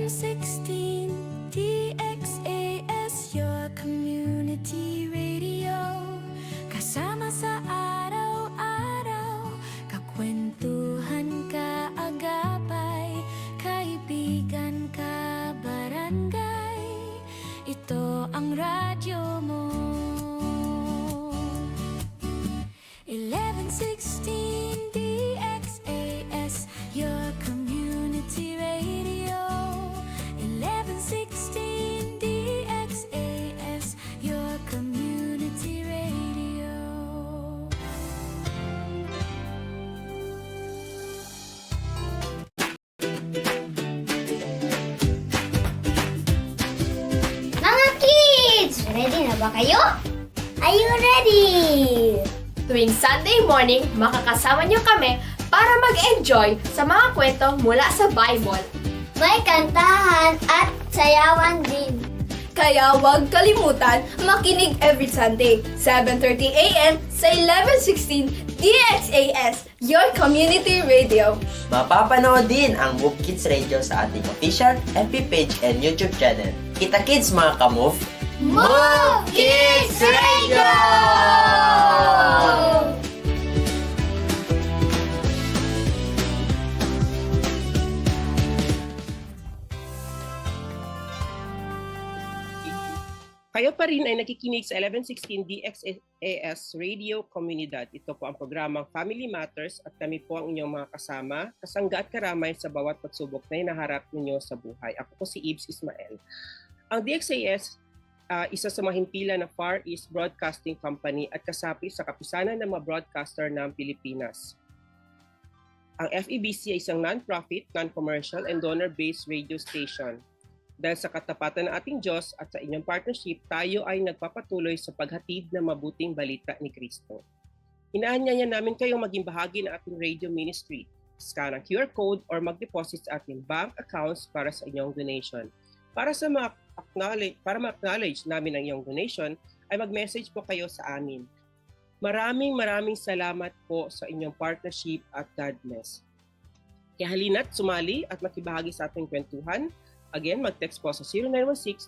1116 DXAS, your community radio. Kasama sa araw-araw, kakwentuhan ka agapay, kaibigan ka barangay, ito ang radyo mo. 1116 DXAS, your community radio. 1116 DXAS, your community radio. Mga kids! Ready na ba kayo? Are you ready? Tuwing Sunday morning, makakasama niyo kami para mag-enjoy sa mga kwento mula sa Bible. May kantahan at sayawan din. Kaya huwag kalimutan makinig every Sunday, 7:30 a.m. sa 1116 DXAS, your community radio. Mapapanood din ang Move Kids Radio sa ating official FB page and YouTube channel. Kita kids mga ka-move! Move Kids Radio! Kayo pa rin ay nakikinig sa 1116 DXAS Radio Comunidad. Ito po ang programang Family Matters at kami po ang inyong mga kasama, kasangga at karamay sa bawat pagsubok na hinaharap ninyo sa buhay. Ako po si Ibs Ismael. Ang DXAS, isa sa mahimpilan na Far East Broadcasting Company at kasapi sa kapisanan ng mga broadcaster ng Pilipinas. Ang FEBC ay isang non-profit, non-commercial, and donor-based radio station. Dahil sa katapatan ng ating Diyos at sa inyong partnership, tayo ay nagpapatuloy sa paghatid ng mabuting balita ni Kristo. Inaanyaya namin kayong maging bahagi ng ating radio ministry. Scan ang QR code or mag-deposit sa ating bank accounts para sa inyong donation. Para ma-acknowledge namin ang iyong donation, ay mag-message po kayo sa amin. Maraming salamat po sa inyong partnership at God bless. Kaya halina't sumali at makibahagi sa ating kwentuhan. Again, mag-text po sa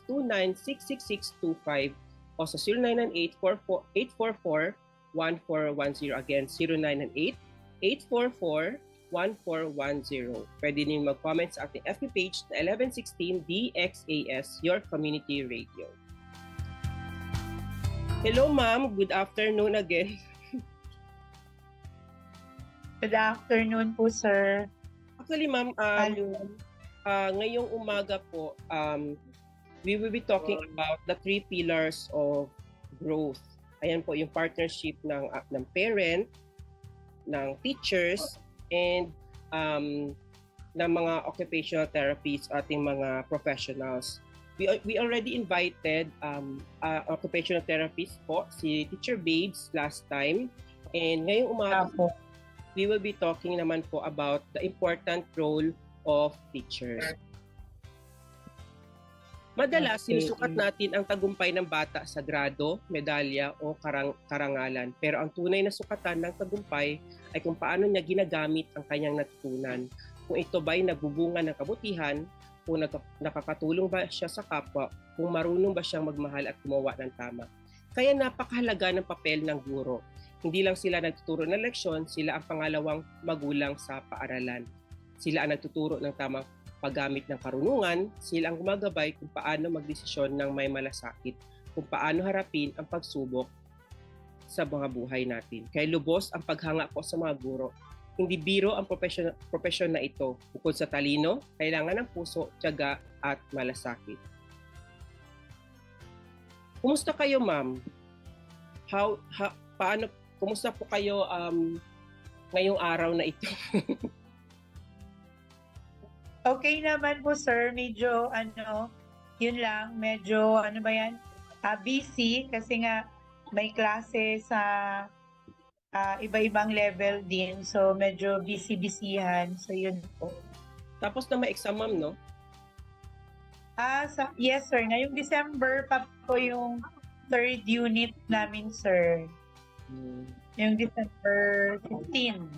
0916-2966625 o sa 0998-844-1410. Again, 0998-844-1410. Pwede niyo mag-comment sa ating FB page na 1116 DXAS, your community radio. Hello ma'am, good afternoon again. Good afternoon po, sir. Actually ma'am, ngayong umaga po, we will be talking about the 3 pillars of growth. Ayan po yung partnership ng parent, ng teachers, and ng mga occupational therapists, ating mga professionals. We already invited occupational therapist po, si Teacher Babes last time. And ngayong umaga po, we will be talking naman po about the important role of teachers. Madalas, sinusukat natin ang tagumpay ng bata sa grado, medalya o karangalan. Pero ang tunay na sukatan ng tagumpay ay kung paano niya ginagamit ang kanyang natutunan. Kung ito ba'y nagbubunga ng kabutihan, kung nakakatulong ba siya sa kapwa, kung marunong ba siyang magmahal at gumawa ng tama. Kaya napakahalaga ng papel ng guro. Hindi lang sila nagtuturo ng leksyon, sila ang pangalawang magulang sa paaralan. Sila ang nagtuturo ng tamang paggamit ng karunungan, sila ang gumagabay kung paano magdesisyon ng may malasakit, kung paano harapin ang pagsubok sa mga buhay natin. Kaya lubos ang paghanga po sa mga guro. Hindi biro ang profesyon na ito. Bukod sa talino, kailangan ng puso, tiyaga at malasakit. Kumusta kayo, ma'am? Kumusta po kayo ngayong araw na ito? Okay naman po, sir. Medyo, yun lang, medyo, busy kasi nga may klase sa iba-ibang level din. So, medyo busy-busyhan. So, yun po. Tapos na may exam, ma'am, no? Yes, sir. Ngayong December pa po yung 3rd unit namin, sir. Yung December 15.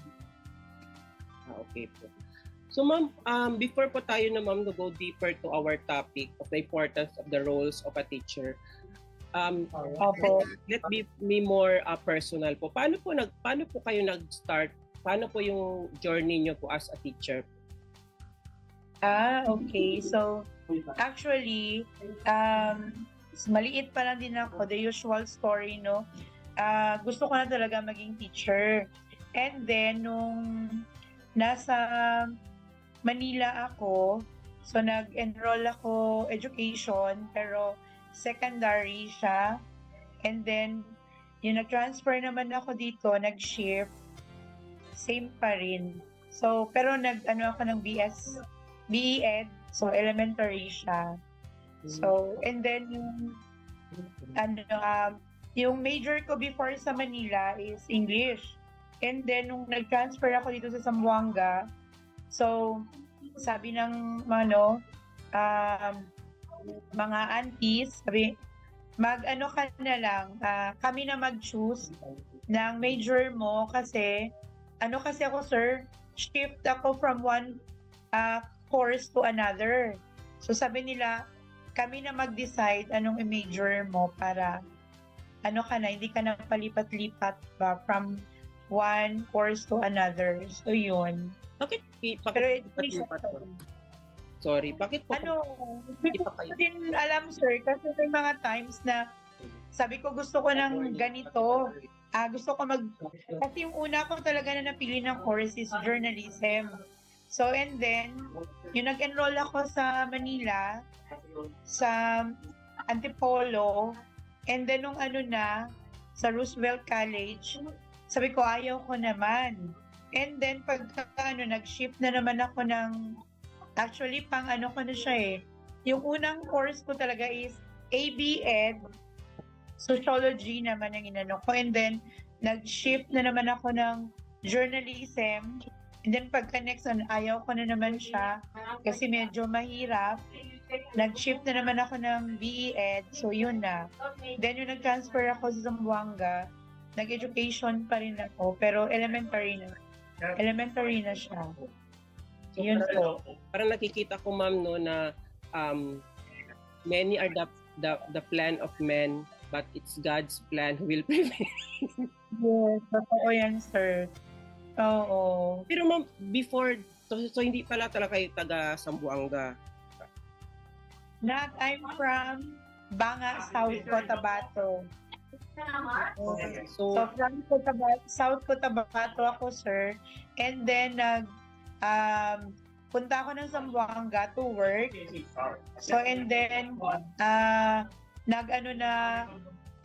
Okay po. So ma'am, before po tayo na ma'am to go deeper to our topic of the importance of the roles of a teacher, Opo. let me more personal po. Paano po kayo nag-start? Paano po yung journey niyo po as a teacher? Okay. So, actually, maliit pa lang din ako, the usual story, no? Gusto ko na talaga maging teacher. And then, nung nasa Manila ako, so nag-enroll ako education, pero secondary siya. And then, yung nag-transfer naman ako dito, nag-shift, same pa rin. So, pero ako ng BE-Ed, so elementary siya. So, and then yung major ko before sa Manila is English. And then, nung nag-transfer ako dito sa Zamboanga, so, sabi ng mga aunties, sabi, ka na lang, kami na mag-choose ng major mo kasi, kasi ako, sir, shift ako from one course to another. So, sabi nila, kami na mag-decide anong i-major mo para, hindi ka na palipat-lipat ba from one course to another. So, yun. Bakit Pero Sorry, bakit po? Hindi ko din alam, sir, kasi may mga times na sabi ko gusto ko ng ganito. Gusto ko kasi yung una ko talaga na napili ng course is journalism. So, and then, yung nag-enroll ako sa Manila, sa Antipolo, and then nung sa Roosevelt College, sabi ko ayaw ko naman. And then, nag-shift na naman ako ng actually, ko na siya eh. Yung unang course ko talaga is AB-Ed, Sociology naman ang inano ko. And then, nag-shift na naman ako ng Journalism. And then, next ayaw ko na naman siya kasi medyo mahirap. Nag-shift na naman ako ng BE-Ed. So, yun na. Then, yung nag-transfer ako sa Zamboanga, nag-education pa rin ako, pero elementary na. Elementary na siya. Yun po. Parang nakikita ko ma'am no na many are the plan of men but it's God's plan who will prevail. Yes, totoo yan, sir. Oo. Pero ma'am, before so hindi pala talaga kayo taga Zamboanga. I'm from Banga, South Cotabato. So from South Cotabato ako, sir. And then punta ako ng Zamboanga to work. So, and then,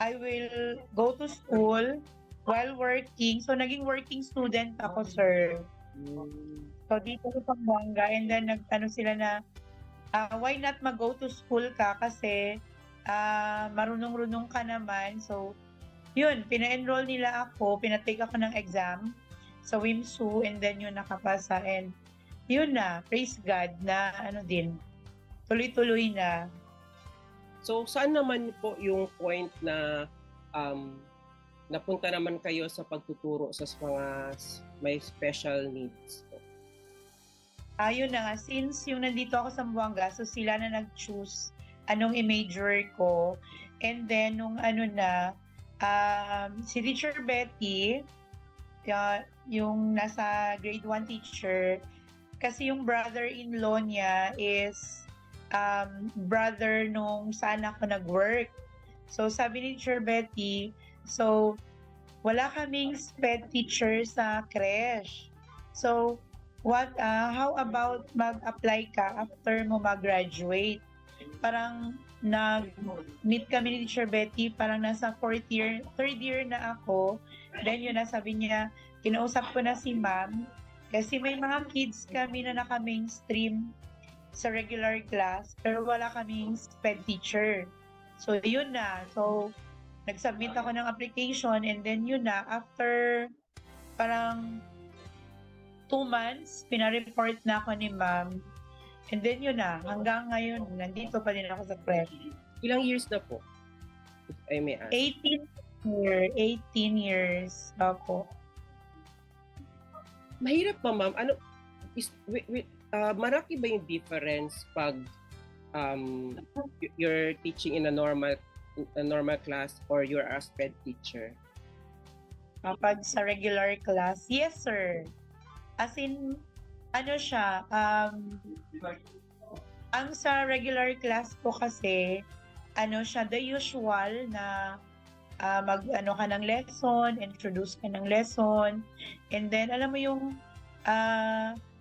I will go to school while working. So, naging working student ako, sir. So, dito sa Zamboanga. And then, sila na, why not mag-go to school ka? Kasi, marunong-runong ka naman. So, yun, pina-enroll nila ako. Pinatake ako ng exam sa WIMSU, and then yun nakapasa, and yun na, praise God na tuloy-tuloy na. So saan naman po yung point na napunta naman kayo sa pagtuturo sa mga may special needs? Yun na nga, since yung nandito ako sa Zamboanga, so sila na nag-choose anong i-major ko, and then nung si Teacher Betty, yung nasa grade 1 teacher, kasi yung brother-in-law niya is brother nung saan ako nag-work. So, sabi ni Teacher Betty, so, wala kaming SPED teacher sa creche. So, how about mag-apply ka after mo mag-graduate? Parang nag-meet kami ni Teacher Betty, parang nasa third year na ako. Then yun, sabi niya, kinausap ko na si ma'am, kasi may mga kids kami na naka-mainstream sa regular class, pero wala kaming SPED teacher. So, yun na. So, nag-submit ako ng application, and then yun na, after parang 2 months, pinareport na ako ni ma'am. And then yun na, hanggang ngayon, nandito pa din ako sa creche. Ilang years na po? If I may ask. 18 years ako. Mahirap pa ma'am. Marami ba yung difference pag you're teaching in a normal class or you're a SPED teacher? Kapag sa regular class, yes sir. As in, ano siya, ang sa regular class po kasi, ano siya, the usual na mag-ano ka ng lesson, introduce ka ng lesson, and then alam mo yung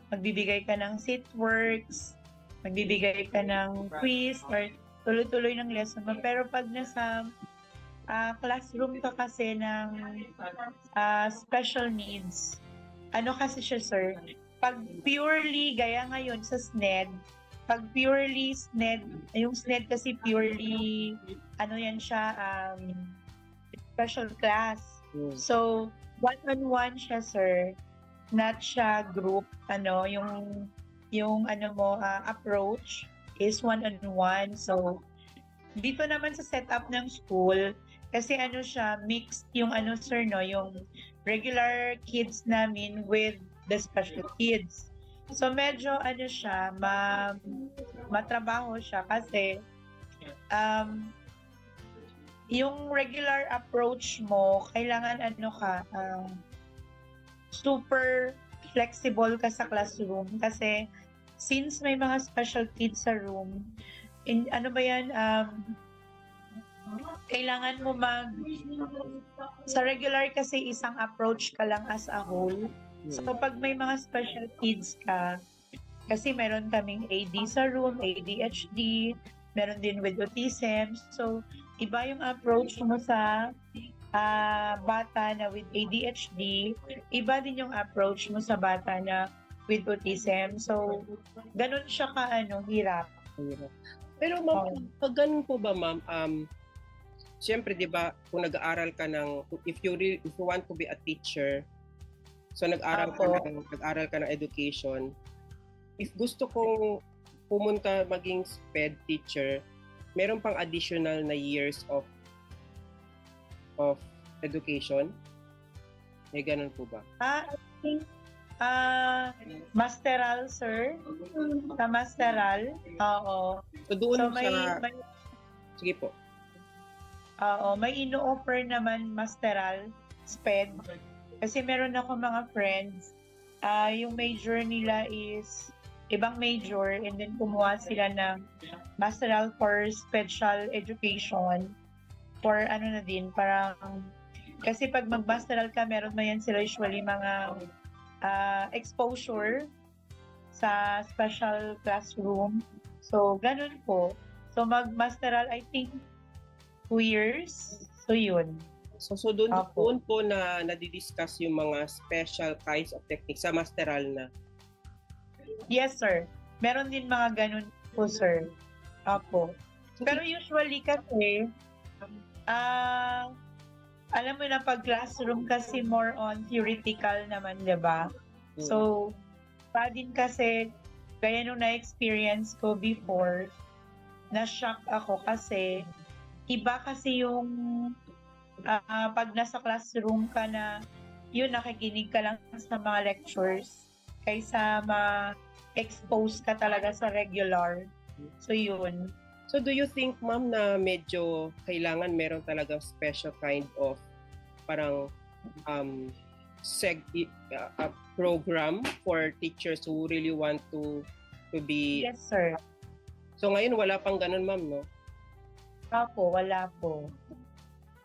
magbibigay ka ng sit works, magbibigay ka ng quiz, or tuloy-tuloy ng lesson mo. Pero pag nasa classroom ka kasi ng special needs, ano kasi siya sir, pag purely, gaya ngayon sa SNED, pag purely SNED, yung SNED kasi purely, ano yan siya, special class. So, one-on-one siya sir, not siya group, ano, yung ano mo, approach is one-on-one. So, dito naman sa setup ng school, kasi ano siya, mixed yung ano sir, no, yung regular kids namin with the special kids. So medyo ano siya, matrabaho siya kasi yung regular approach mo, kailangan ano ka, super flexible ka sa classroom kasi since may mga special kids sa room, ano ba yan, kailangan mo sa regular kasi isang approach ka lang as a whole. So pag may mga special kids ka, kasi meron kaming AD sa room, ADHD, meron din with autism. So iba yung approach mo sa bata na with ADHD, iba din yung approach mo sa bata na with autism. So ganun siya hirap. Pero ma'am, pag ganun po ba ma'am, siyempre 'di ba kung nag-aaral ka ng if you want to be a teacher, so nag-aral ka ng education, if gusto kong pumunta maging SPED teacher, meron pang additional na years of education? May ganun po ba? I think masteral sir. Sa masteral, oo. So doon So may sige po. Oo, may ino-offer naman masteral, SPED. Kasi meron ako mga friends, yung major nila is ibang major and then kumuha sila ng masteral for special education for ano na din, parang kasi pag mag-masteral ka, meron man yan sila usually mga exposure sa special classroom. So, ganun po. So, mag-masteral, I think, 2 years. So, yun. So doon po na nadidiscuss yung mga special kinds of techniques sa masteral na. Yes, sir. Meron din mga ganun po, sir. Apo. Pero usually kasi, alam mo na pag classroom kasi more on theoretical naman, di ba? So, pa din kasi, kaya nung na-experience ko before, na-shock ako kasi, iba kasi yung pag nasa classroom ka na yun, nakikinig ka lang sa mga lectures kaysa ma-expose ka talaga sa regular. So yun. So do you think ma'am na medyo kailangan meron talaga special kind of parang program for teachers who really want to be. Yes, sir. So ngayon wala pang ganun ma'am, no? Opo, wala po.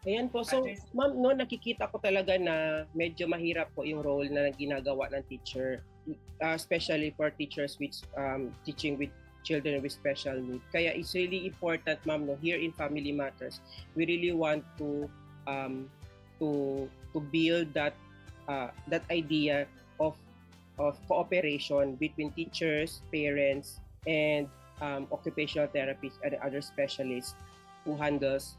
Ayan po. So, ma'am, no, nakikita ko talaga na medyo mahirap po yung role na ginagawa ng teacher, especially for teachers with teaching with children with special needs. Kaya it's really important, ma'am, no, here in Family Matters, we really want to build that idea of cooperation between teachers, parents, and occupational therapists and other specialists who handles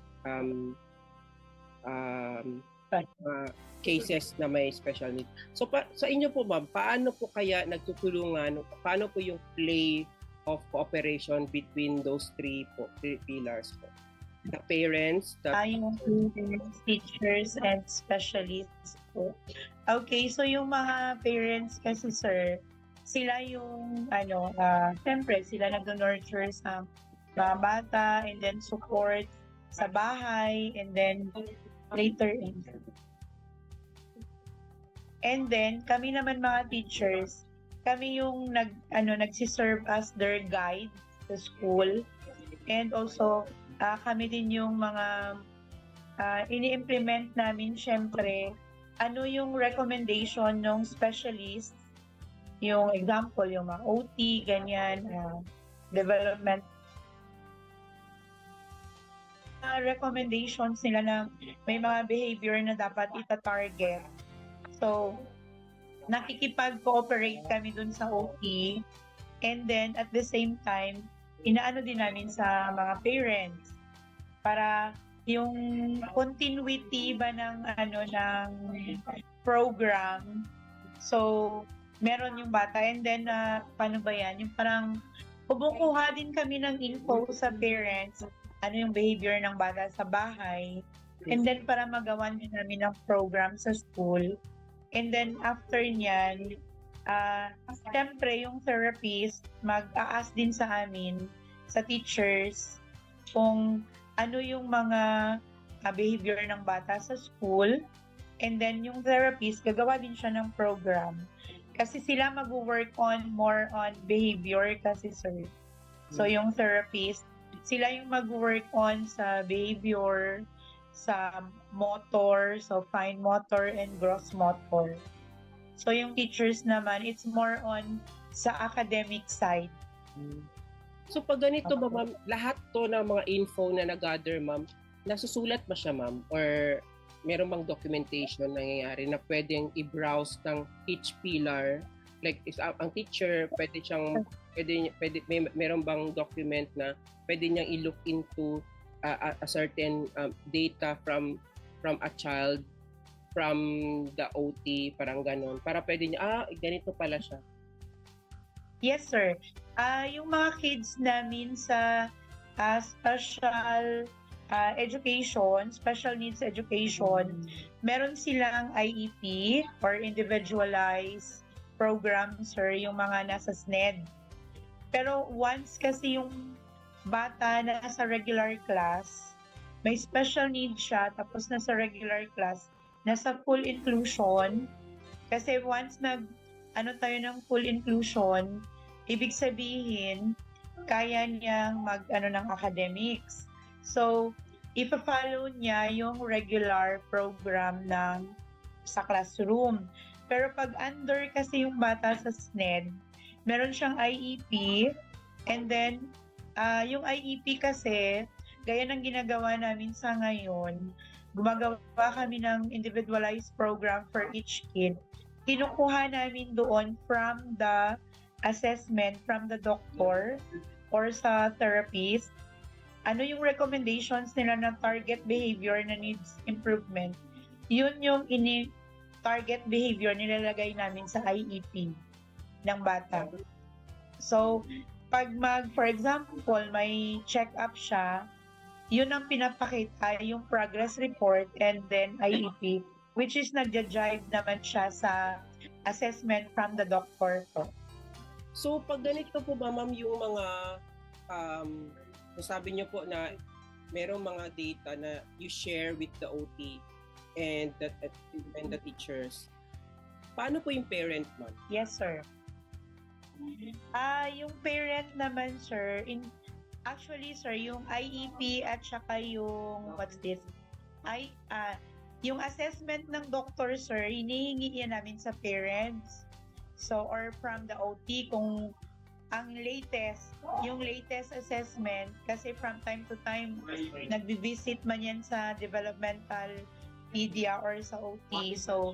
cases na may special need. So sa inyo po ma'am, paano po kaya nagtutulungan, paano po yung play of cooperation between those three pillars po? The parents, Yung parents, teachers, and specialists po. Okay, so yung mga parents kasi sir, sila yung siyempre sila nag-nurture sa mga bata and then support sa bahay and then later and then kami naman mga teachers, kami yung nagsiserve as their guide sa school and also kami din yung mga ini-implement namin syempre ano yung recommendation ng specialist, yung example, yung mga OT, ganyan, development. Recommendations nila na may mga behavior na dapat ita-target. So, nakikipag-cooperate kami dun sa OT and then at the same time, inaano din namin sa mga parents para yung continuity ba ng ng program. So, meron yung bata and then paano ba yan? Yung parang kumukuha din kami ng info sa parents, ano yung behavior ng bata sa bahay. And then para magawan din namin ng program sa school. And then after niyan, siyempre yung therapist mag-a-ask din sa amin, sa teachers, kung ano yung mga behavior ng bata sa school. And then yung therapist, gagawa din siya ng program. Kasi sila mag-work on more on behavior kasi sir. So yung therapist, sila yung mag-work on sa behavior, sa motor, so fine motor and gross motor. So yung teachers naman, it's more on sa academic side. So pag ganito ba ma'am, lahat to ng mga info na nag-gather ma'am, nasusulat ba siya ma'am? Or meron bang documentation na nangyayari na pwedeng i-browse ng each pillar? Like if ang teacher, meron bang document na pwede niyang i-look into a certain data from a child, from the OT, parang ganon. Para pwede niya, ganito pala siya. Yes, sir. Yung mga kids namin sa special education, special needs education, meron silang IEP or individualized program, sir, yung mga nasa SNED. Pero once kasi yung bata na nasa regular class, may special need siya, tapos nasa regular class, nasa full inclusion, kasi once tayo ng full inclusion, ibig sabihin, kaya niyang ng academics. So, ipa-follow niya yung regular program sa classroom. Pero pag under kasi yung bata sa SNED, meron siyang IEP, and then, yung IEP kasi, gaya ng ginagawa namin sa ngayon, gumagawa kami ng individualized program for each kid. Kinukuha namin doon from the assessment from the doctor or sa therapist. Ano yung recommendations nila na target behavior na needs improvement? Yun yung target behavior nilalagay namin sa IEP ng bata. So, pag for example, may check-up siya, yun ang pinapakita, yung progress report and then IEP, which is nagja-jive naman siya sa assessment from the doctor po. So, pag ganito po ba, ma'am, yung mga, sabi niyo po na merong mga data na you share with the OT and the teachers, paano po yung parent, ma'am? Yes, sir. Yung parent naman, sir, actually, sir, yung IEP at saka yung, yung assessment ng doctor, sir, hinihingi yan namin sa parents. So, or from the OT, kung yung latest assessment, kasi from time to time, nagbi-visit man yan sa developmental media or sa OT. So,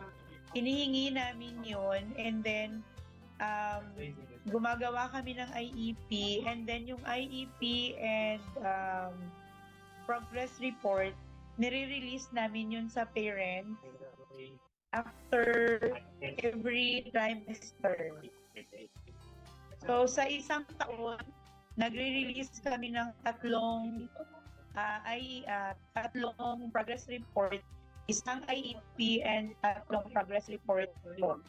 hinihingi namin yun, and then, gumagawa kami ng IEP, and then yung IEP and progress report, nire-release namin yun sa parents after every trimester. So sa isang taon, nagre-release kami ng tatlong progress report isang IEP and 3 progress report po.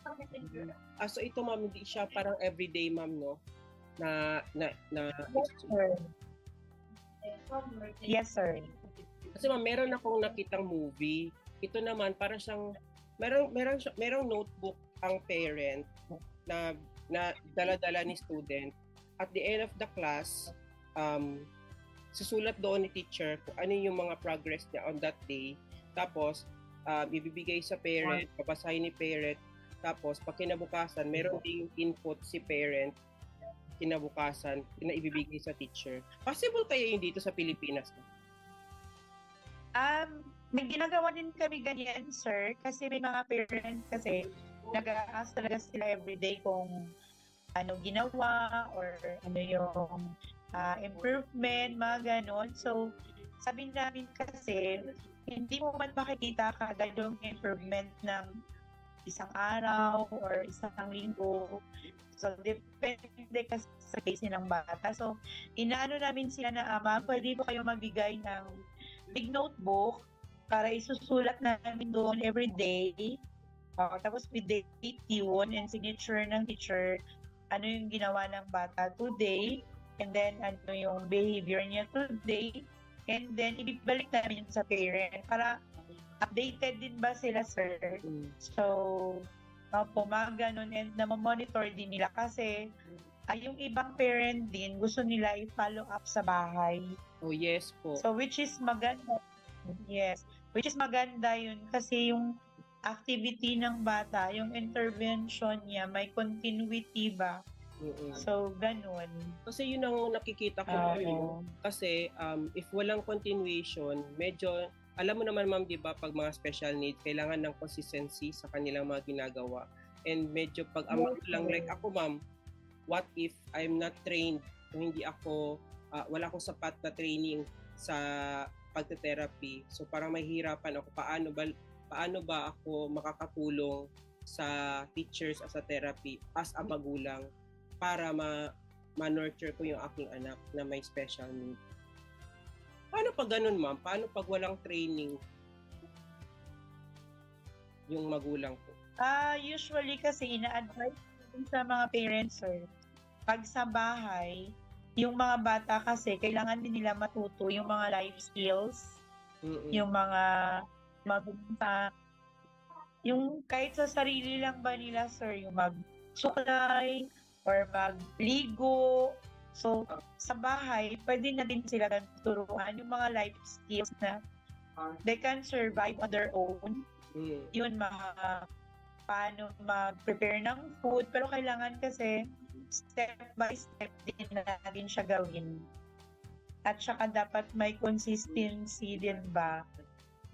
So ito ma'am, hindi siya parang everyday ma'am, no? Yes, sir. Kasi ma'am, meron akong nakitang movie. Ito naman, parang siyang, merong notebook ang parent na dala-dala ni student. At the end of the class, susulat doon ni teacher kung ano yung mga progress niya on that day. Tapos, ibibigay sa parent, babasahin ni parent. Tapos, pag kinabukasan, meron ding input si parent kinabukasan na ibibigay sa teacher. Possible kaya yung dito sa Pilipinas? May ginagawa din kami ganyan, sir, kasi may mga parents kasi nag-a-ask talaga sila everyday kung ano ginawa or ano yung improvement, mga ganon. So, sabi namin kasi, hindi mo man makikita kagad yung improvement ng isang araw or isang linggo. So, depende kasi sa case ng bata. So, inaano namin sila na, pwede po kayo magbigay ng big notebook para isusulat namin doon every day. Tapos with date yun and signature ng teacher, ano yung ginawa ng bata today, and then ano yung behavior niya today, and then ibibalik namin sa parent para updated din ba sila, sir. So, mga ganun, and namamonitor din nila kasi yung ibang parent din gusto nila i-follow up sa bahay. Oh, yes po. So, which is maganda. Yes. Which is maganda yun kasi yung activity ng bata, yung intervention niya, may continuity ba? So, ganun. Kasi yun ang nakikita ko ngayon. Kasi if walang continuation, medyo, alam mo naman ma'am, di ba, pag mga special needs, kailangan ng consistency sa kanilang mga ginagawa. And medyo pag amang lang, like ako ma'am, what if I'm not trained, kung hindi ako, wala akong sapat na training sa pagte-therapy. So parang mahihirapan ako, paano ba ako makakatulong sa teachers as a therapy, as a magulang, para ma-nurture ko yung aking anak na may special need. Paano pag ganun ma'am? Paano pag walang training yung magulang ko? Usually kasi ina-advise sa mga parents, sir, pag sa bahay, yung mga bata kasi kailangan din nila matuto yung mga life skills, yung mga magbunta, yung kahit sa sarili lang ba nila, sir, yung magsuklay or magligo. So, sa bahay, pwede na din sila turuan yung mga life skills na they can survive on their own. Yun, paano mag-prepare ng food, pero kailangan kasi step by step din natin siya gawin. At saka dapat may consistency din ba?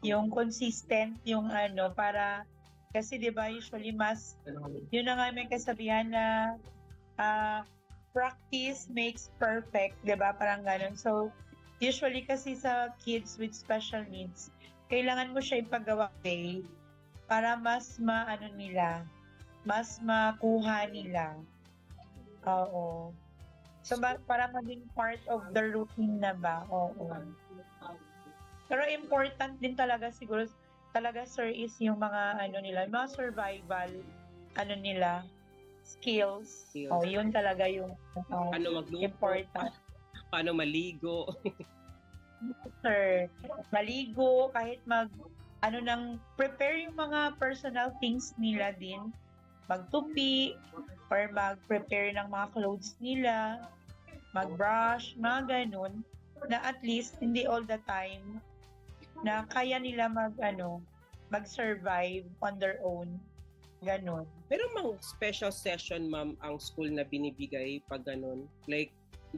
Yung consistent, yung para, kasi di ba usually mas, yun na nga may kasabihan na practice makes perfect, di ba? Parang ganun. So, usually kasi sa kids with special needs, kailangan mo siya ipagawa day para mas mas makuha nila. Oo. So, para maging part of the routine na ba? Oo. Pero important din talaga siguro, sir, is yung mga nila, mga survival, nila, skills. Oh, yun talaga yung Paano magluto? Important. Paano maligo? Sir, maligo, kahit prepare yung mga personal things nila din, magtupi, or mag-prepare ng mga clothes nila, mag-brush, mga ganun, na at least, hindi all the time, na kaya nila mag-survive on their own. Ganun. Pero mang special session, ma'am, ang school na binibigay pag ganun? Like,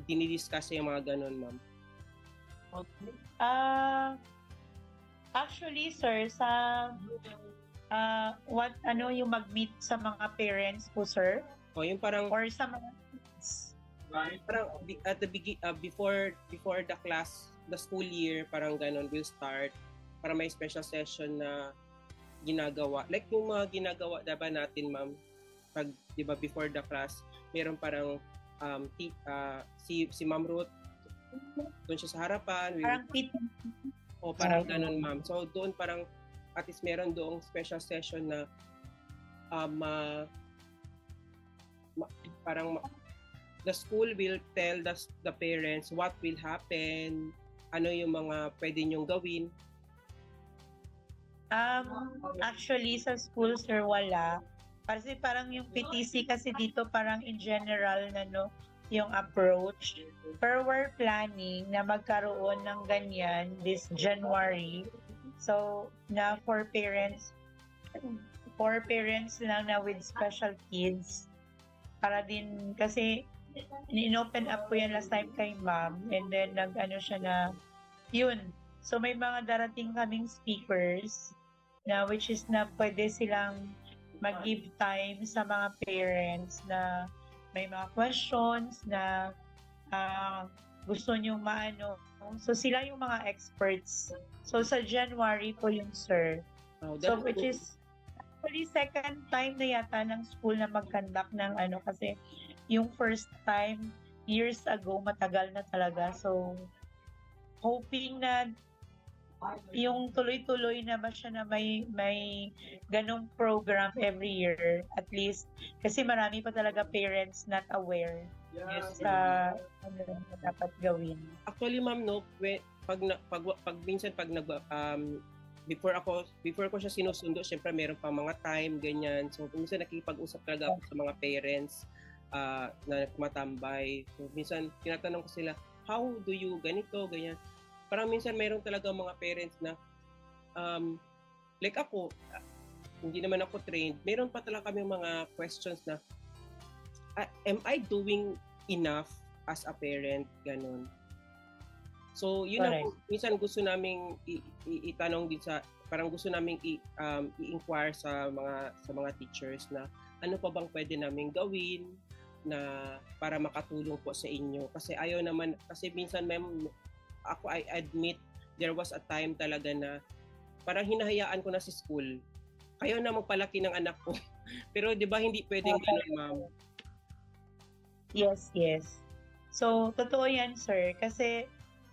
dinidiscuss yung mga ganun, ma'am? Actually, sir, sa yung mag-meet sa mga parents po, sir? O, yung parang, Or sa mga kids? parang at the before the class, the school year, parang ganun will start, para may special session na ginagawa. Like yung mga ginagawa diba natin, ma'am, pag, di ba, before the class, meron parang si Ma'am Ruth, doon siya sa harapan. Parang pit. O parang ganun, ma'am. So doon parang at least meron doong special session na parang the school will tell the parents what will happen, ano yung mga pwede nyong gawin. Actually, sa school, sir, wala. Kasi parang yung PTC kasi dito parang in general na yung approach. Pero we're planning na magkaroon ng ganyan this January. So, na for parents lang na with special kids. Para din, kasi in-open up ko yan last time kay ma'am. And then, nag-ano siya na, yun. So, may mga darating kaming speakers na which is na pwede silang mag-give time sa mga parents na may mga questions na gusto nyo maano. So, sila yung mga experts. So, sa January po yung sir. So, which is actually second time na yata ng school na mag-conduct ng kasi yung first time, years ago, matagal na talaga. So, hoping na yung tuloy-tuloy na ba siya na may ganong program every year, at least. Kasi marami pa talaga parents not aware sa ano na dapat gawin. Actually, ma'am, minsan pag before ko siya sinusundo, syempre meron pa mga time, ganyan. So, minsan nakikipag-usap talaga ako sa mga parents na matambay. So, minsan tinatanong ko sila, how do you ganito, ganyan. Parang minsan meron talaga mga parents na like ako, hindi naman ako trained, meron pa talaga kami mga questions na am I doing enough as a parent, ganun. So, yun ang minsan gusto naming itanong din parang gusto naming i-inquire sa mga teachers na ano pa bang pwede naming gawin na para makatulong po sa inyo. Kasi ayaw naman, kasi minsan I admit, there was a time talaga na parang hinahayaan ko na si school. Kayo na magpalaki ng anak ko. Pero di ba hindi pwedeng ganun, ma'am? Yes. So, totoo yan, sir. Kasi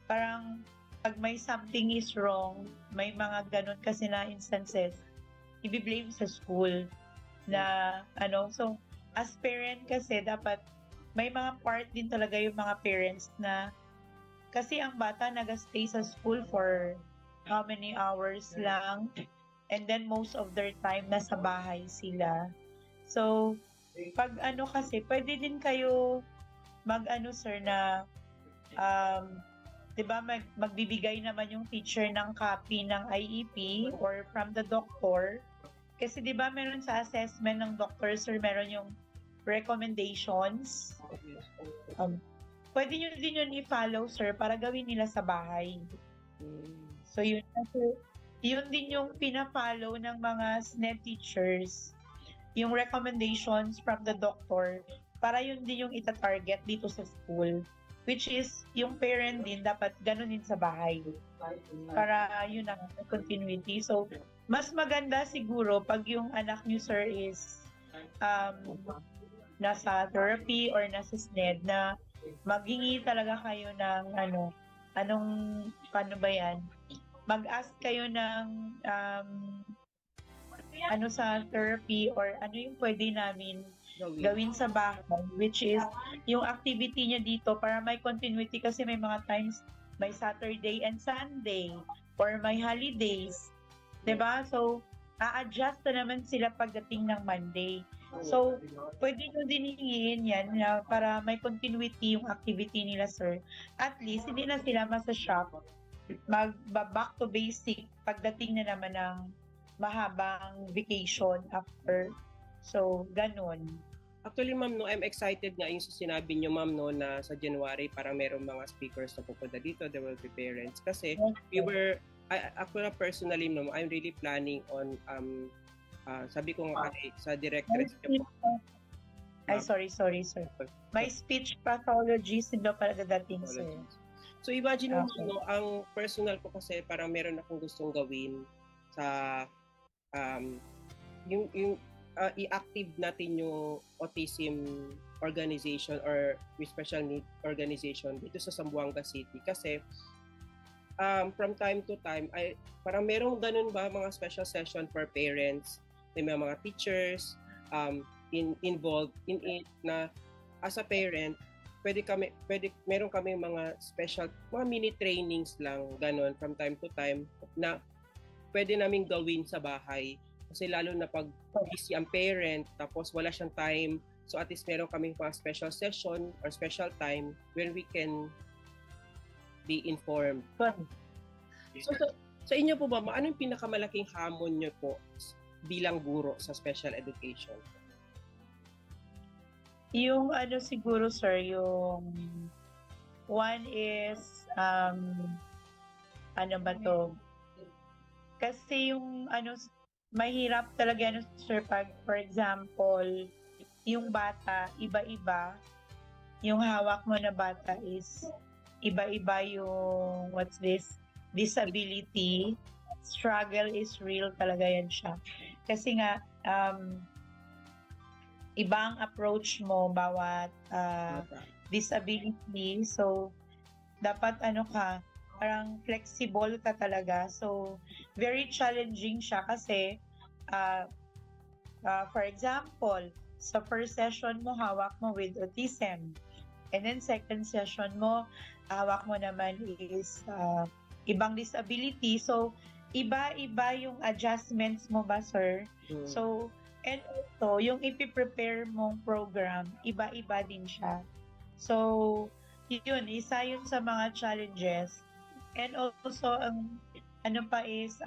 parang pag may something is wrong, may mga ganun kasi na instances, i-blame sa school na So, as parent kasi dapat may mga part din talaga yung mga parents na kasi ang bata nag-stay sa school for how many hours lang, and then most of their time nasa bahay sila. So, pag kasi, pwede din kayo sir, na di ba magbibigay naman yung teacher ng copy ng IEP or from the doctor. Kasi di ba meron sa assessment ng doctor, sir, meron yung recommendations. Pwede nyo din yun i-follow, sir, para gawin nila sa bahay. So, yun din yung pina-follow ng mga SNED teachers, yung recommendations from the doctor, para yun din yung ita-target dito sa school. Which is, yung parent din dapat ganunin sa bahay. Para yun ang continuity. So, mas maganda siguro pag yung anak nyo, sir, is nasa therapy or nasa SNED na maghingi talaga kayo ng paano ba yan? Mag-ask kayo ng sa therapy or ano yung pwede namin gawin sa bahay, which is yung activity niya dito para may continuity kasi may mga times may Saturday and Sunday or may holidays. 'Di ba? So, a-adjust na naman sila pagdating ng Monday. So, pwede nyo din hingin yan para may continuity yung activity nila, sir. At least, hindi na sila masa-shock. Mag-back to basic pagdating na naman ng mahabang vacation after. So, ganun. Actually, ma'am, I'm excited nga yung sinabi nyo, ma'am, na sa January parang merong mga speakers na pupunta dito, there will be parents. Kasi ako na personally, ma'am, I'm really planning on sabi ko nga sa directress niya po. Ay, sorry, sir. May speech pathologist din ba para dadating, sir? So, imagine mo, ang personal ko kasi parang meron akong gustong gawin sa yung i-active natin yung autism organization or special need organization dito sa Zamboanga City. Kasi from time to time, ay parang merong ganun ba mga special session for parents, may mga teachers involved in it na as a parent, meron kami mga special, mga mini trainings lang ganun from time to time na pwede naming gawin sa bahay. Kasi lalo na pag busy ang parent, tapos wala siyang time, so at least meron kami mga special session or special time when we can be informed. So sa inyo po ba, ano yung pinakamalaking hamon nyo po bilang guro sa special education? Yung ano siguro sir, yung one is ano ba to? Kasi yung ano mahirap talaga ano sir pag for example, yung bata iba-iba, yung hawak mo na bata is iba-iba yung disability, struggle is real talaga yan siya. Kasi nga ibang approach mo bawat disability. So, dapat ano ka, parang flexible ka talaga. So, very challenging siya kasi, for example, sa first session mo, hawak mo with autism. And then second session mo, hawak mo naman is ibang disability. So, iba-iba yung adjustments mo ba, sir? So, and also, yung ipiprepare mong program, iba-iba din siya. So, yun, isa yun sa mga challenges. And also, ano pa is,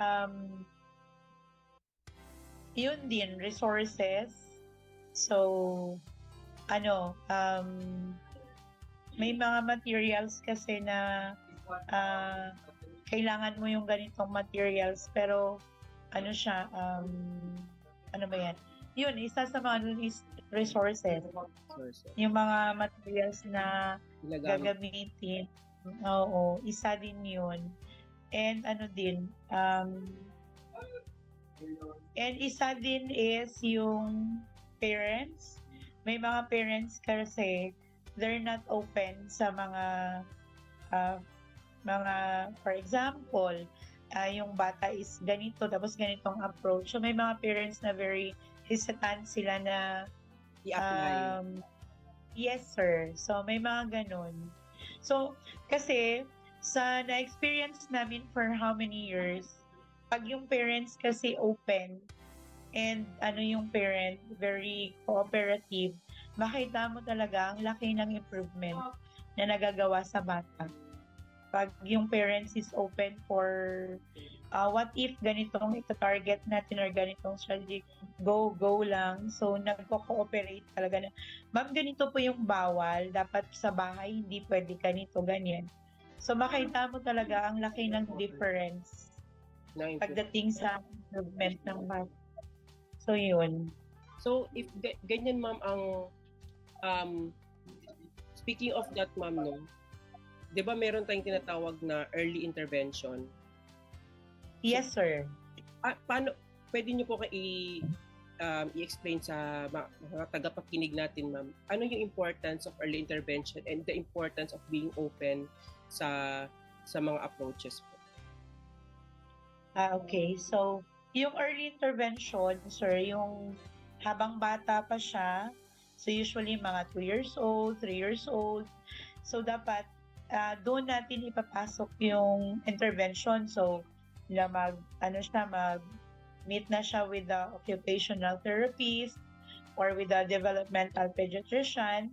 yun din, resources. So, may mga materials kasi na kailangan mo yung ganitong materials, pero ano siya, ano ba yan? Yun, isa sa mga is resources. Yung mga materials na gagamitin. Oo, isa din yun. And ano din, and isa din is yung parents. May mga parents kasi they're not open sa mga for example, yung bata is ganito tapos ganitong approach. So may mga parents na very hesitant sila na i-apply. Yes sir. So may mga ganun. So kasi sa na-experience namin for how many years, pag yung parents kasi open and yung parent very cooperative, makita mo talaga ang laki ng improvement na nagagawa sa bata. Pag yung parents is open for what if ganitong ito-target natin or ganitong strategy, go lang. So, nagko-cooperate talaga na, ma'am, ganito po yung bawal. Dapat sa bahay, hindi pwede ganito, ganyan. So, makita mo talaga ang laki ng difference pagdating sa improvement ng bata. So, yun. So, if ganyan, ma'am, ang speaking of that, ma'am, no, di ba meron tayong tinatawag na early intervention? Yes, sir. Paano, pwede niyo po i-explain sa mga tagapakinig natin, ma'am, ano yung importance of early intervention and the importance of being open sa mga approaches po? Okay. So, yung early intervention, sir, yung habang bata pa siya, so usually mga 2 years old, 3 years old, so dapat doon natin ipapasok yung intervention. So, mag-meet na siya with the occupational therapist or with the developmental pediatrician.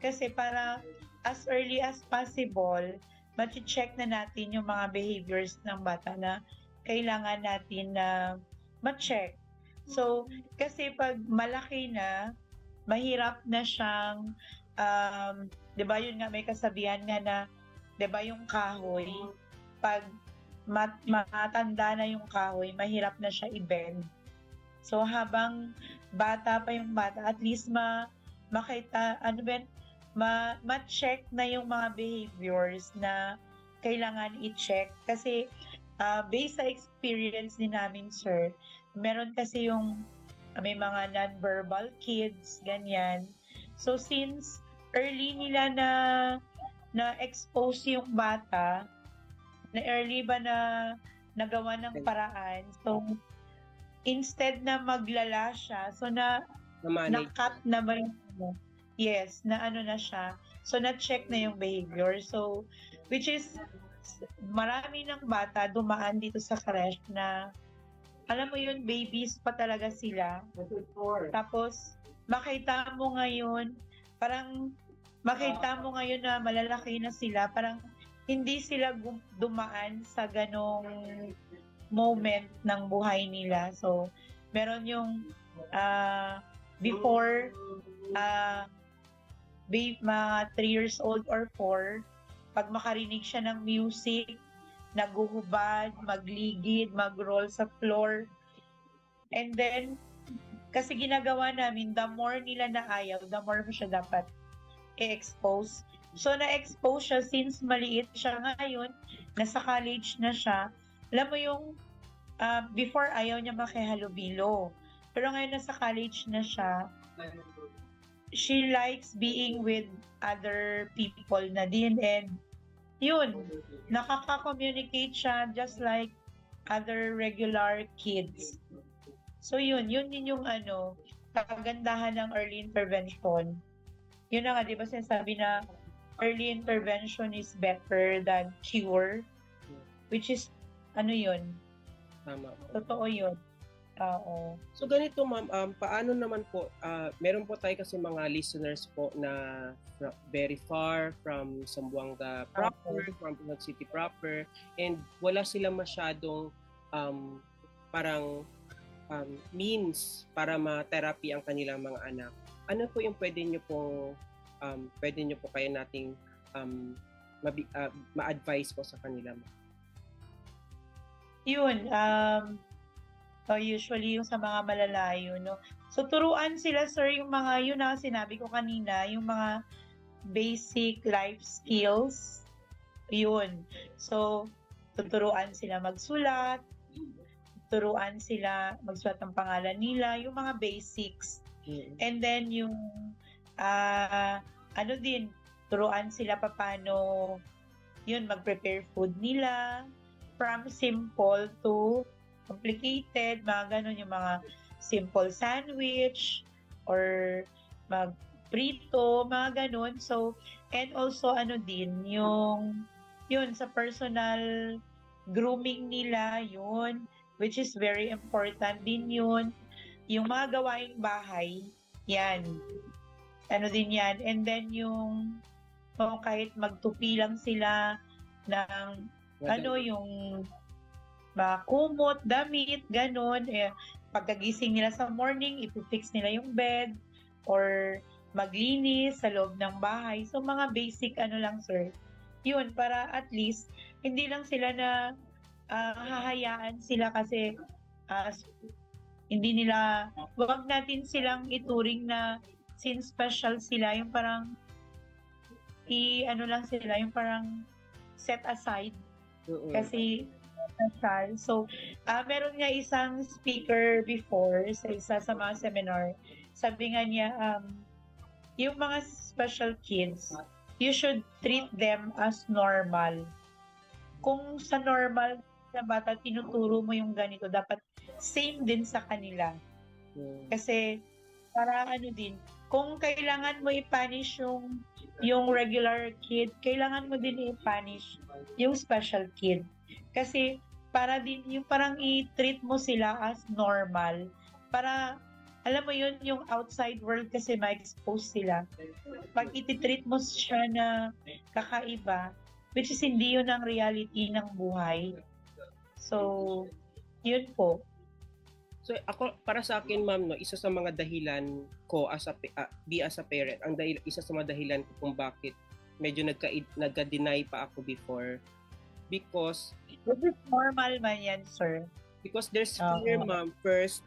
Kasi para as early as possible, ma-check na natin yung mga behaviors ng bata na kailangan natin na ma-check. So, kasi pag malaki na, mahirap na siyang, di ba yun nga, may kasabihan nga na, di ba yung kahoy, pag matanda na yung kahoy, mahirap na siya i-bend. So, habang bata pa yung bata, at least makita, ma-check na yung mga behaviors na kailangan i-check. Kasi, based sa experience din namin, sir, meron kasi yung may mga non-verbal kids, ganyan. So, since early nila na expose yung bata, na early ba na nagawa ng paraan. So, instead na maglala siya, so Na-manage. na-cut na ba yung yes, na ano na siya. So, na-check na yung behavior. So, which is, marami ng bata dumaan dito sa creche na, alam mo yun, babies pa talaga sila. Tapos, makita mo ngayon na malalaki na sila, parang hindi sila dumaan sa ganong moment ng buhay nila. So, meron yung before mga 3 years old or 4, pag makarinig siya ng music, naguhubad, magligid, mag-roll sa floor. And then, kasi ginagawa namin, the more nila na ayaw, the more mo siya dapat i-expose. So, na-expose siya since maliit siya ngayon, nasa college na siya. Alam mo yung, before ayaw niya makihalubilo. Pero ngayon nasa college na siya, she likes being with other people na din. And yun, nakaka-communicate siya just like other regular kids. So yun din yung kagandahan ng early intervention. Yun na nga, di ba sinasabi na early intervention is better than cure? Which is, yun? Tama. Totoo yun. Oo. So ganito ma'am, paano naman po, meron po tayo kasi mga listeners po na very far from Zamboanga proper, from Punog City proper, and wala silang masyadong means para ma-therapy ang kanilang mga anak. Ano po yung pwede nyo po kayo nating ma-advise po sa kanila? Yun, usually yung sa mga malalayo, no? So, turuan sila, sir, yung mga, yun na sinabi ko kanina, yung mga basic life skills, yun. So, tuturuan sila magsulat, turuan sila magsulat ng pangalan nila, yung mga basics. And then, yung, turuan sila paano, yun, mag-prepare food nila, from simple to complicated, mga ganun, yung mga simple sandwich or magprito, mga ganun. So, and also yun sa personal grooming nila, yun, which is very important din yun. Yung mga gawaing bahay, yan. Din yan. And then yung kahit magtupi lang sila ng yung makumot, damit, ganun. Pagkagising nila sa morning, ipifix nila yung bed or maglinis sa loob ng bahay. So, mga basic lang, sir. Yun, para at least, hindi lang sila na hahayaan sila kasi hindi nila, wag natin silang ituring na since special sila, yung parang lang sila, yung parang set aside. Kasi so, meron nga isang speaker before sa isa sa mga seminar. Sabi nga niya, yung mga special kids, you should treat them as normal. Kung sa normal na bata, tinuturo mo yung ganito, dapat same din sa kanila. Kasi, para din, kung kailangan mo i-punish yung regular kid, kailangan mo din i-punish yung special kid. Kasi, para din yung parang i-treat mo sila as normal. Para, alam mo yun, yung outside world kasi ma-expose sila. Pag iti-treat mo siya na kakaiba, which is hindi yun ang reality ng buhay. So, yun po. So ako, para sa akin ma'am, isa sa mga dahilan ko as a parent, isa sa mga dahilan ko kung bakit medyo nagka-deny pa ako before, because This is normal man yan, sir. Because there's fear, ma'am. First,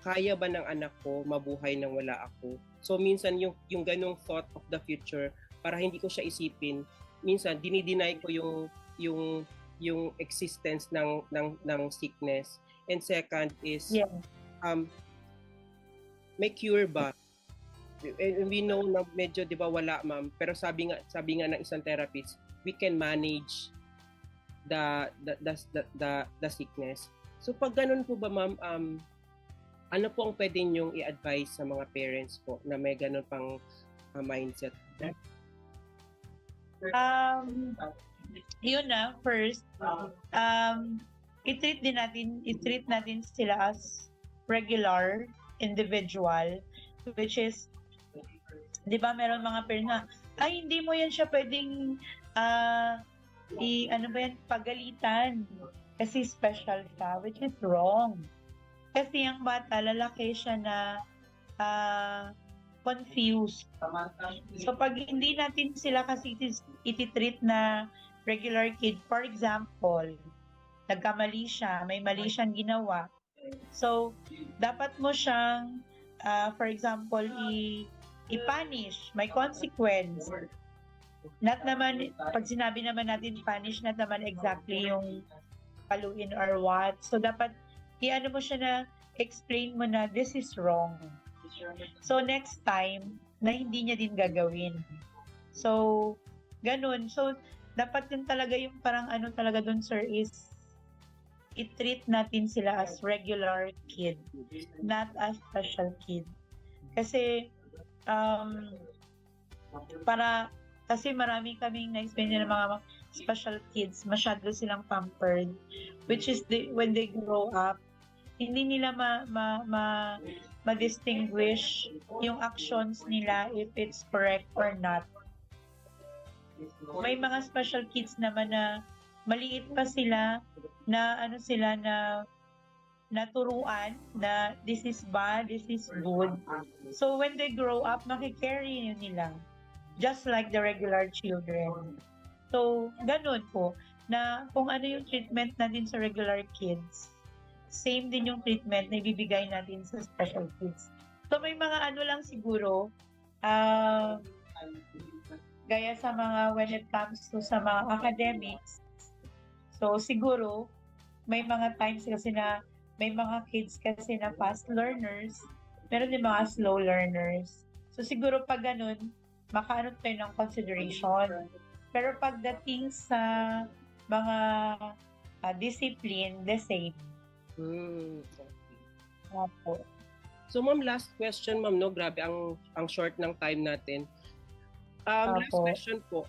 kaya ba ng anak ko mabuhay nang wala ako? So minsan yung ganong thought of the future, para hindi ko siya isipin, minsan dinideny ko yung existence ng sickness. And second is may cure ba? And we know na medyo 'di ba wala, ma'am, pero sabi nga ng isang therapist, we can manage the sickness. So pag ganun po ba ma'am, ano po ang pwede niyong i-advise sa mga parents po na may ganun pang mindset? Yun na, first, i-treat natin sila as regular individual, which is, di ba meron mga parents na, ay, hindi mo yan siya pwedeng, pagalitan, kasi special siya, which is wrong. Kasi yung bata, lalaki siya na confused. So pag hindi natin sila kasi ititreat na regular kid, for example, nagkamali siya, may mali siyang ginawa. So dapat mo siyang, for example, i-punish, may consequence. Not naman, pag sinabi naman natin punish, not naman exactly yung paluin or what. So dapat i-ano mo siya na, explain mo na this is wrong. So next time, na hindi niya din gagawin. So, ganun. So, dapat din talaga yung parang ano talaga dun, sir, is i-treat natin sila as regular kid, not as special kid. Kasi, kasi marami kaming na-experience ng mga special kids, masyado silang pampered, which is when they grow up, hindi nila ma-distinguish yung actions nila if it's correct or not. May mga special kids naman na maliit pa sila na naturuan na this is bad, this is good. So when they grow up, makikarry yun nila. Just like the regular children. So, ganun po, na kung ano yung treatment natin sa regular kids, same din yung treatment na ibibigay natin sa special kids. So, may mga ano lang siguro, gaya sa mga when it comes to sa mga academics. So, siguro, may mga times kasi na may mga kids kasi na fast learners, meron din mga slow learners. So, siguro pag ganun, makaano tayo ng consideration. Pero pagdating sa mga discipline, the same. Opo. So ma'am, last question ma'am, no? Grabe ang short ng time natin. Last question po.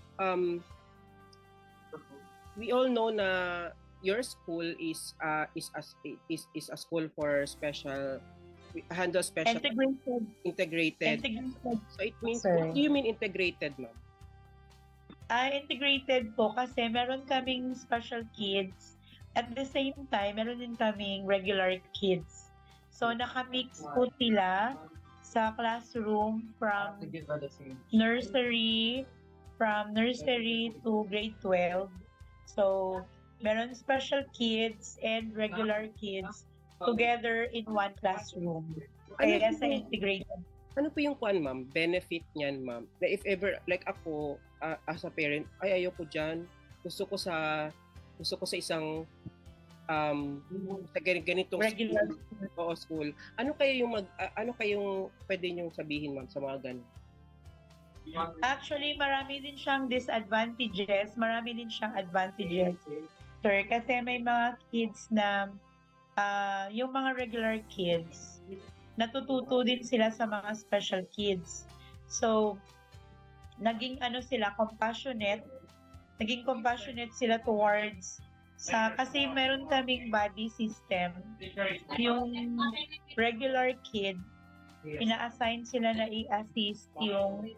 We all know na your school is a school for special integrated. So it means, what do you mean integrated, ma'am? Integrated po kasi meron kaming special kids. At the same time, meron din kaming regular kids. So nakamix po sila sa classroom from nursery to grade 12. So meron special kids and regular kids together in one classroom. Kaya sa integrated. Ano po yung ma'am? Benefit niyan, ma'am? Na if ever, like ako, as a parent, ay ayoko dyan. Gusto ko sa isang sa ganitong regular school. Ano kayong pwede niyong sabihin, ma'am, sa mga ganun? Actually, marami din siyang disadvantages, marami din siyang advantages. Sir, kasi may mga kids na yung mga regular kids, natututo din sila sa mga special kids. So, naging compassionate sila towards kasi meron kaming body system. Yung regular kid, ina-assign sila na i-assist yung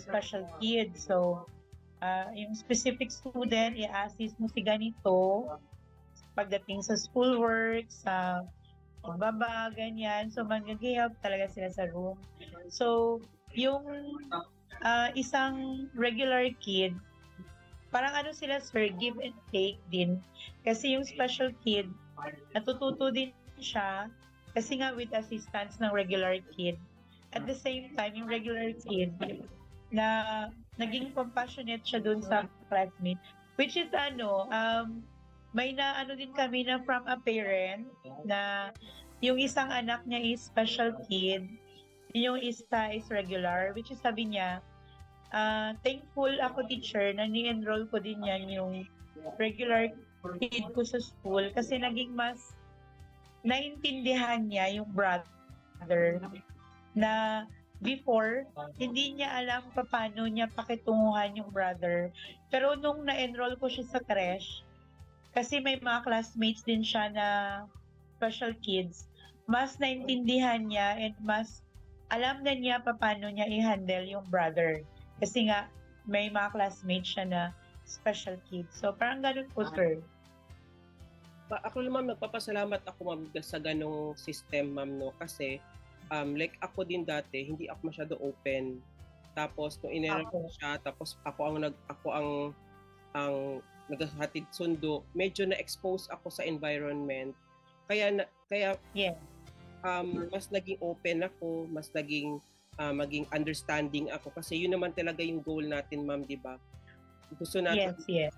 special kid. So, yung specific student, i-assist mo si ganito pagdating sa schoolwork, sa pagbaba, ganyan. So, mag-help talaga sila sa room. So, yung isang regular kid, parang sila, sir, give and take din. Kasi yung special kid, natututo din siya kasi nga with assistance ng regular kid. At the same time, yung regular kid, na naging compassionate siya dun sa classmate. Which is may din kami na from a parent na yung isang anak niya is special kid, yung isa is regular, which is sabi niya, thankful ako teacher na ni-enroll ko din yan yung regular kid ko sa school kasi naging mas naintindihan niya yung brother na before, hindi niya alam paano niya pakitunguhan yung brother. Pero nung na-enroll ko siya sa creche, kasi may mga classmates din siya na special kids, mas naintindihan niya and mas alam na niya paano niya i-handle yung brother. Kasi nga, may mga classmates siya na special kids. So, parang ganun po, sir. Ako naman, nagpapasalamat ako, ma'am, sa ganong system, ma'am, no? Kasi, like ako din dati, hindi ako masyado open. Tapos, nung in-enroll ko siya, tapos ako ang naghahatid sundo, medyo na-expose ako sa environment. Kaya Yeah. mas naging open ako, mas maging understanding ako kasi yun naman talaga yung goal natin, ma'am, di ba? Gusto natin, Yes.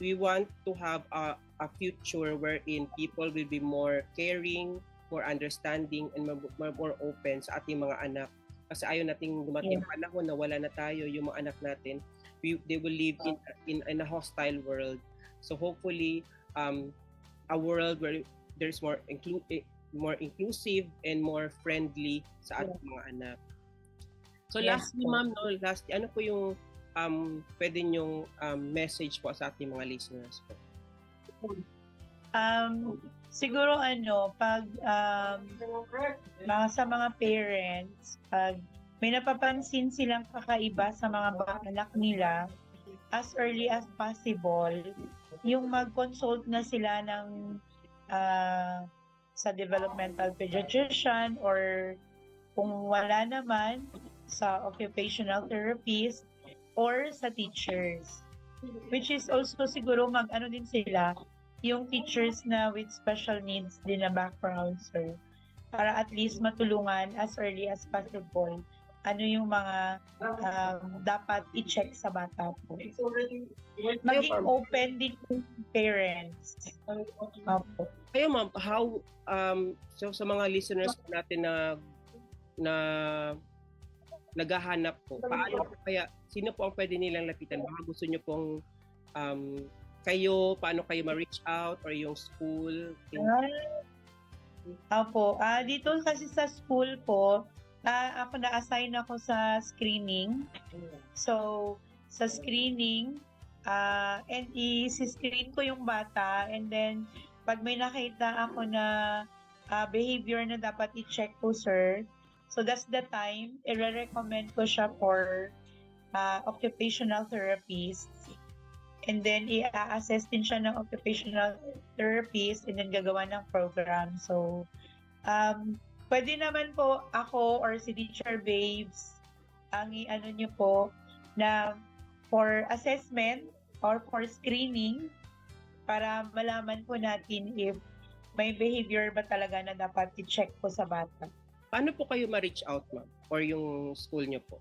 we want to have a future wherein people will be more caring, more understanding, and more open sa ating mga anak. Kasi ayaw nating dumating panahon na wala na tayo, yung mga anak natin, they will live in a hostile world. So hopefully, a world where there's more inclusive and more friendly sa ating mga anak. So Yes, lastly, ma'am, ano po yung pwede nyong message po sa ating mga listeners po? Siguro pag sa mga parents, pag may napapansin silang kakaiba sa mga anak nila, as early as possible, yung mag-consult na sila ng sa developmental pediatrician or kung wala naman sa occupational therapist or sa teachers. Which is also siguro mag-ano din sila, yung teachers na with special needs din na background, sir. Para at least matulungan as early as possible ano yung mga dapat i-check sa bata po. Maging open din yung parents. Opo. Kayo, ma'am, how so sa mga listeners natin na naghahanap po, paano po kaya, sino po ang pwede nilang lapitan? Baka gusto nyo pong paano kayo ma-reach out or yung school? Opo. Dito kasi sa school po, ako na-assign ako sa screening. So, sa screening, and i-screen ko yung bata, and then, pag may nakita ako na behavior na dapat i-check ko, sir, so that's the time, i-recommend ko siya for occupational therapist. And then, i-assess din siya ng occupational therapist and then gagawa ng program. So, pwede naman po ako or si Teacher Babes ang i-ano nyo po na for assessment or for screening para malaman po natin if may behavior ba talaga na dapat i-check po sa bata. Paano po kayo ma-reach out, ma'am? Or yung school nyo po?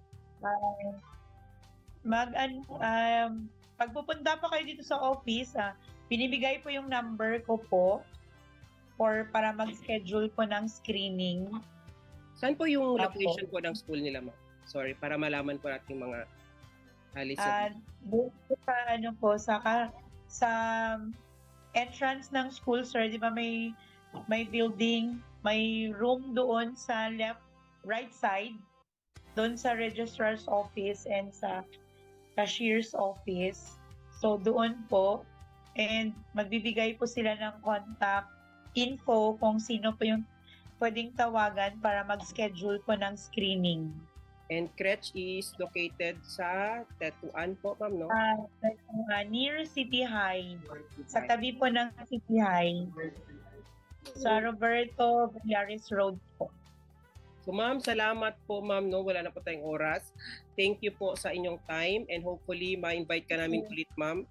Pag pupunta pa kayo dito sa office, binibigay po yung number ko po or para mag-schedule po ng screening. Saan po yung location po ng school nila, ma'am? Sorry, para malaman po natin mga listeners. Doon sa entrance ng school, sir, di ba may building, may room doon sa right side, doon sa registrar's office and sa cashier's office. So doon po, and magbibigay po sila ng contact info kung sino po yung pwedeng tawagan para mag-schedule po ng screening. And Crèche is located sa Tetuan po, ma'am, no? Near City High. Sa tabi po ng City High. Sa Roberto Villares Road po. So, ma'am, salamat po, ma'am, no? Wala na po tayong oras. Thank you po sa inyong time and hopefully ma-invite ka namin ulit, ma'am.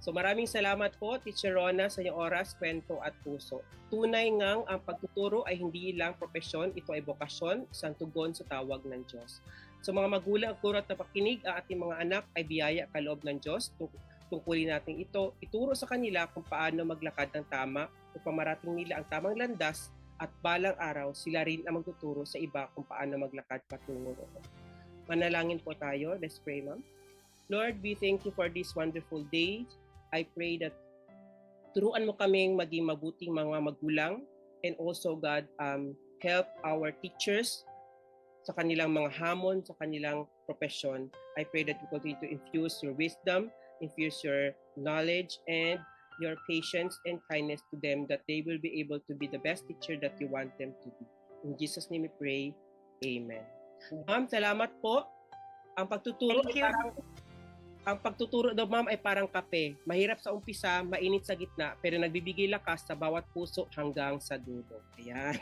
So maraming salamat po, Teacher Rona, sa inyong oras, kwento at puso. Tunay ngang ang pagtuturo ay hindi lang profesyon, ito ay bokasyon, isang tugon sa tawag ng Diyos. So mga magulang at guro at napakinig, ang ating mga anak ay biyaya kaloob ng Diyos. Tungkulin natin ito, ituro sa kanila kung paano maglakad ng tama upang marating nila ang tamang landas at balang araw sila rin ang magtuturo sa iba kung paano maglakad patungo roon. Manalangin po tayo. Let's pray, ma'am. Lord, we thank you for this wonderful day. I pray that turuan mo kaming maging mabuting mga magulang, and also God, help our teachers sa kanilang mga hamon, sa kanilang profession. I pray that you continue to infuse your wisdom, infuse your knowledge, and your patience and kindness to them, that they will be able to be the best teacher that you want them to be. In Jesus' name we pray. Amen. Ma'am, salamat po. Ang pagtuturo Thank you. Ang pagtuturo daw, ma'am, ay parang kape. Mahirap sa umpisa, mainit sa gitna, pero nagbibigay lakas sa bawat puso hanggang sa dulo. Ayan.